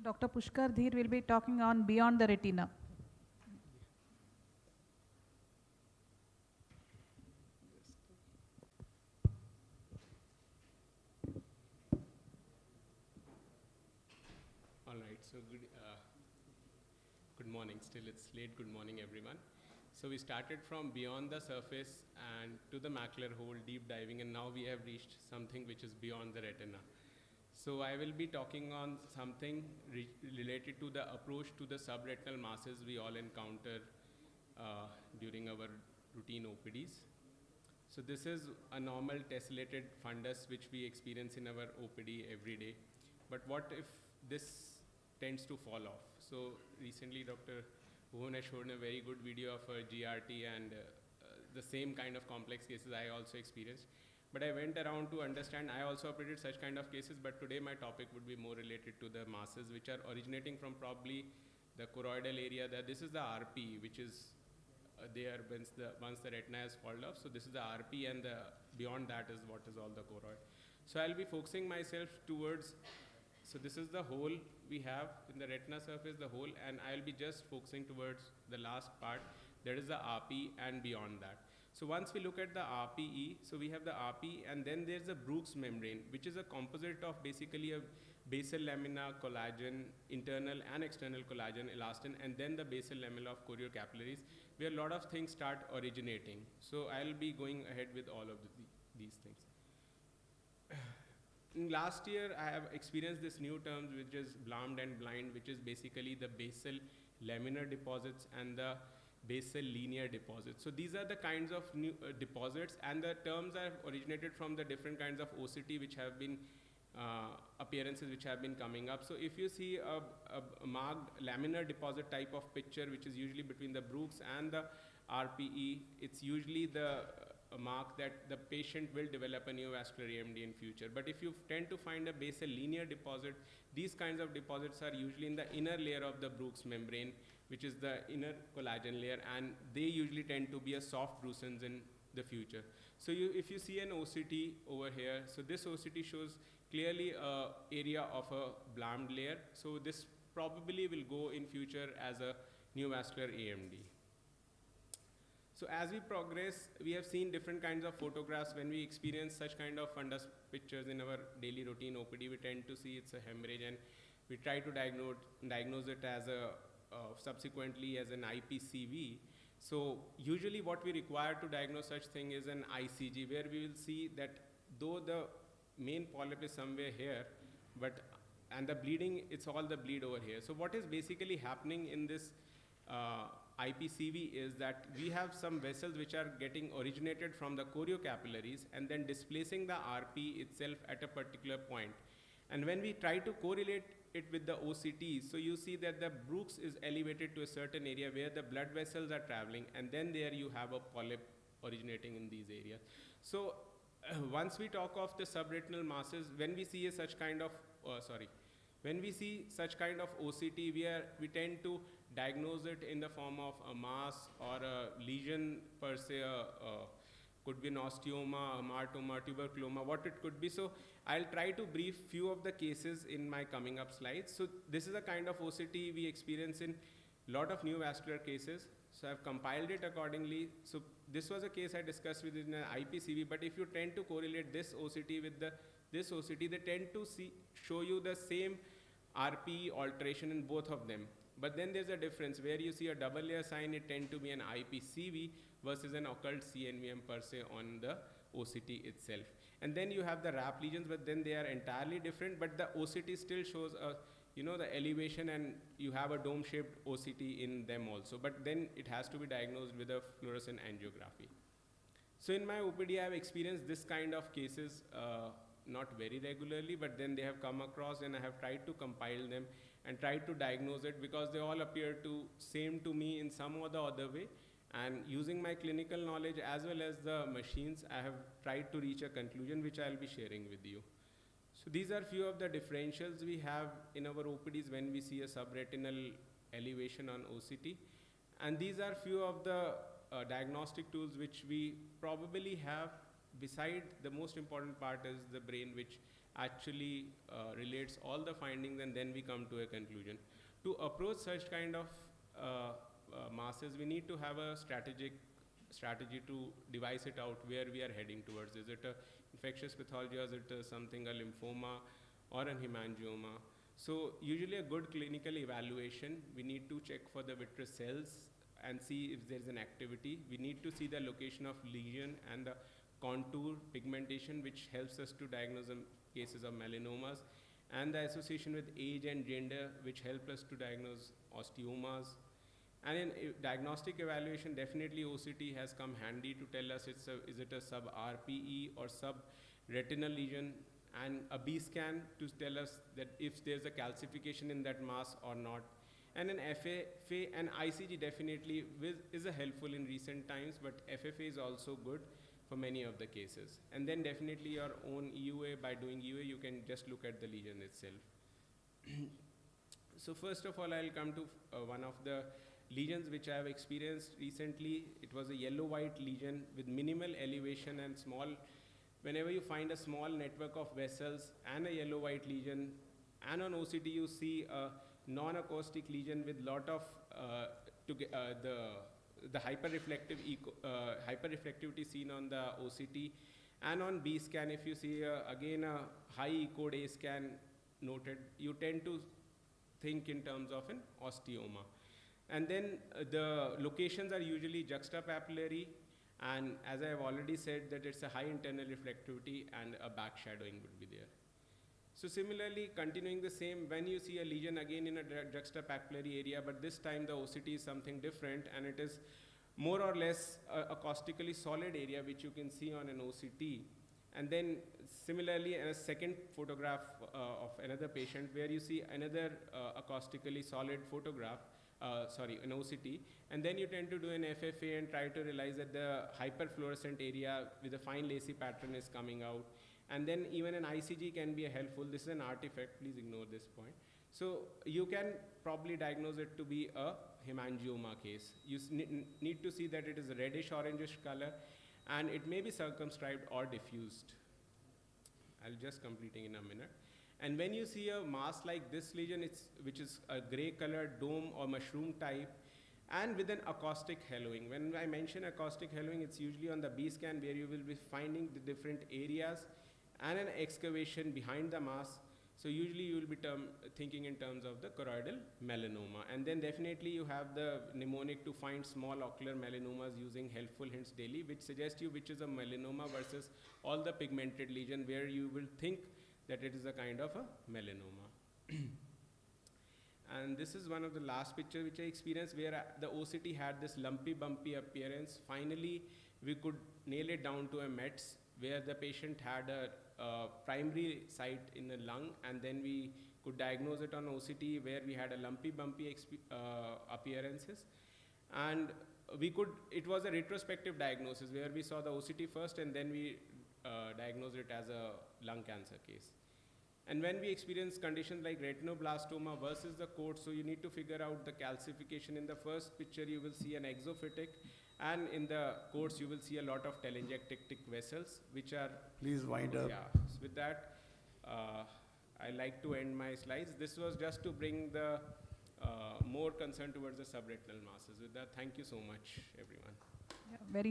Dr. Pushkar Dhir will be talking on Beyond the Retina. All right, so good morning. Still it's late, good morning everyone. So we started from beyond the surface and to the macular hole, deep diving, and now we have reached something which is beyond the retina. So I will be talking on something related to the approach to the subretinal masses we all encounter during our routine OPDs. So this is a normal tessellated fundus which we experience in our OPD every day. But what if this tends to fall off? So recently Dr. Bhuvan has shown a very good video of a GRT and the same kind of complex cases I also experienced. But I went around to understand, I also operated such kind of cases, but today my topic would be more related to the masses which are originating from probably the choroidal area. This is the RP, which is there once the retina has fallen off. So this is the RP, and beyond that is what is all the choroid. So I'll be focusing myself towards, so this is the hole we have in the retina surface, the hole, and I'll be just focusing towards the last part, that is the RP and beyond that. So once we look at the RPE, so we have the RP, and then there's a Brooks membrane, which is a composite of basically a basal lamina, collagen, internal and external collagen, elastin, and then the basal lamella of choriocapillaries, where a lot of things start originating. So I'll be going ahead with all of these things. Last year, I have experienced this new term, which is BLAMD and blind, which is basically the basal laminar deposits and the basal linear deposits. So these are the kinds of new deposits, and the terms are originated from the different kinds of OCT which have been appearances which have been coming up. So if you see a marked laminar deposit type of picture, which is usually between the Brooks and the RPE, it's usually the mark that the patient will develop a neovascular AMD in future. But if you tend to find a basal linear deposit, these kinds of deposits are usually in the inner layer of the Brooks membrane, which is the inner collagen layer, and they usually tend to be a soft brucins in the future. So if you see an OCT over here, so this OCT shows clearly an area of a BLAMD layer. So this probably will go in future as a neovascular AMD. So as we progress, we have seen different kinds of photographs. When we experience such kind of fundus pictures in our daily routine OPD, we tend to see it's a hemorrhage, and we try to diagnose it as subsequently as an IPCV. So usually what we require to diagnose such thing is an ICG, where we will see that though the main polyp is somewhere here, and the bleeding, it's all the bleed over here. So what is basically happening in this IPCV is that we have some vessels which are getting originated from the choriocapillaries and then displacing the RP itself at a particular point. And when we try to correlate it with the OCT, so you see that the Brooks is elevated to a certain area where the blood vessels are traveling, and then there you have a polyp originating in these areas. So once we talk of the subretinal masses, when we see such kind of OCT, we tend to diagnose it in the form of a mass or a lesion per se, could be an osteoma, hamartoma, tuberculoma, what it could be. So I'll try to brief few of the cases in my coming up slides. So this is a kind of OCT we experience in a lot of neovascular cases. So I've compiled it accordingly. So this was a case I discussed with in an IPCV, but if you tend to correlate this OCT with this OCT, they tend to show you the same RPE alteration in both of them. But then there's a difference where you see a double layer sign, it tend to be an IPCV versus an occult CNVM per se on the OCT itself. And then you have the RAP lesions, but then they are entirely different, but the OCT still shows the elevation, and you have a dome-shaped OCT in them also. But then it has to be diagnosed with a fluorescent angiography. So in my OPD, I have experienced this kind of cases, not very regularly, but then they have come across, and I have tried to compile them and tried to diagnose it, because they all appear to same to me in some or the other way. And using my clinical knowledge as well as the machines, I have tried to reach a conclusion which I'll be sharing with you. So these are few of the differentials we have in our OPDs when we see a subretinal elevation on OCT. And these are few of the diagnostic tools which we probably have. Beside, the most important part is the brain, which actually relates all the findings, and then we come to a conclusion. To approach such kind of masses, we need to have a strategy to devise it out where we are heading towards. Is it a infectious pathology, or is it something, a lymphoma or an hemangioma? So usually a good clinical evaluation, we need to check for the vitreous cells and see if there's an activity. We need to see the location of lesion and the contour pigmentation, which helps us to diagnose the cases of melanomas, and the association with age and gender, which help us to diagnose osteomas. And in diagnostic evaluation, definitely OCT has come handy to tell us is it a sub-RPE or sub-retinal lesion, and a B scan to tell us that if there's a calcification in that mass or not. And an FFA and ICG definitely is a helpful in recent times, but FFA is also good for many of the cases. And then definitely your own EUA. By doing EUA, you can just look at the lesion itself. So first of all, I'll come to one of the lesions which I have experienced recently. It was a yellow-white lesion with minimal elevation and small. Whenever you find a small network of vessels and a yellow-white lesion, and on OCT you see a non-acoustic lesion with lot of the hyperreflectivity seen on the OCT, and on B scan, if you see again a high E-code A scan noted, you tend to think in terms of an osteoma. And then the locations are usually juxtapapillary, and as I have already said that it's a high internal reflectivity and a back shadowing would be there. So similarly, continuing the same, when you see a lesion again in a juxtapapillary area, but this time the OCT is something different, and it is more or less a acoustically solid area, which you can see on an OCT. And then similarly, a second photograph of another patient where you see another acoustically solid photograph, an OCT, and then you tend to do an FFA and try to realize that the hyperfluorescent area with a fine lacy pattern is coming out. And then even an ICG can be helpful. This is an artifact, please ignore this point. So you can probably diagnose it to be a hemangioma case. You need to see that it is a reddish orangish color, and it may be circumscribed or diffused. I'll just completing in a minute. And when you see a mass like this lesion, which is a gray colored dome or mushroom type, and with an acoustic haloing. When I mention acoustic haloing, it's usually on the B scan where you will be finding the different areas and an excavation behind the mass. So usually you will be thinking in terms of the choroidal melanoma. And then definitely you have the mnemonic to find small ocular melanomas using helpful hints daily, which suggests you which is a melanoma versus all the pigmented lesion where you will think that it is a kind of a melanoma. And this is one of the last picture which I experienced where the OCT had this lumpy bumpy appearance. Finally, we could nail it down to a METS where the patient had a primary site in the lung, and then we could diagnose it on OCT where we had a lumpy bumpy appearances. And it was a retrospective diagnosis where we saw the OCT first and then we diagnosed it as a lung cancer case. And when we experience conditions like retinoblastoma versus the coat, so you need to figure out the calcification. In the first picture, you will see an exophytic, and in the coats, you will see a lot of telangiectatic vessels, which are... Please wind up. Yeah. So with that, I like to end my slides. This was just to bring the more concern towards the subretinal masses. With that, thank you so much, everyone. Yeah, very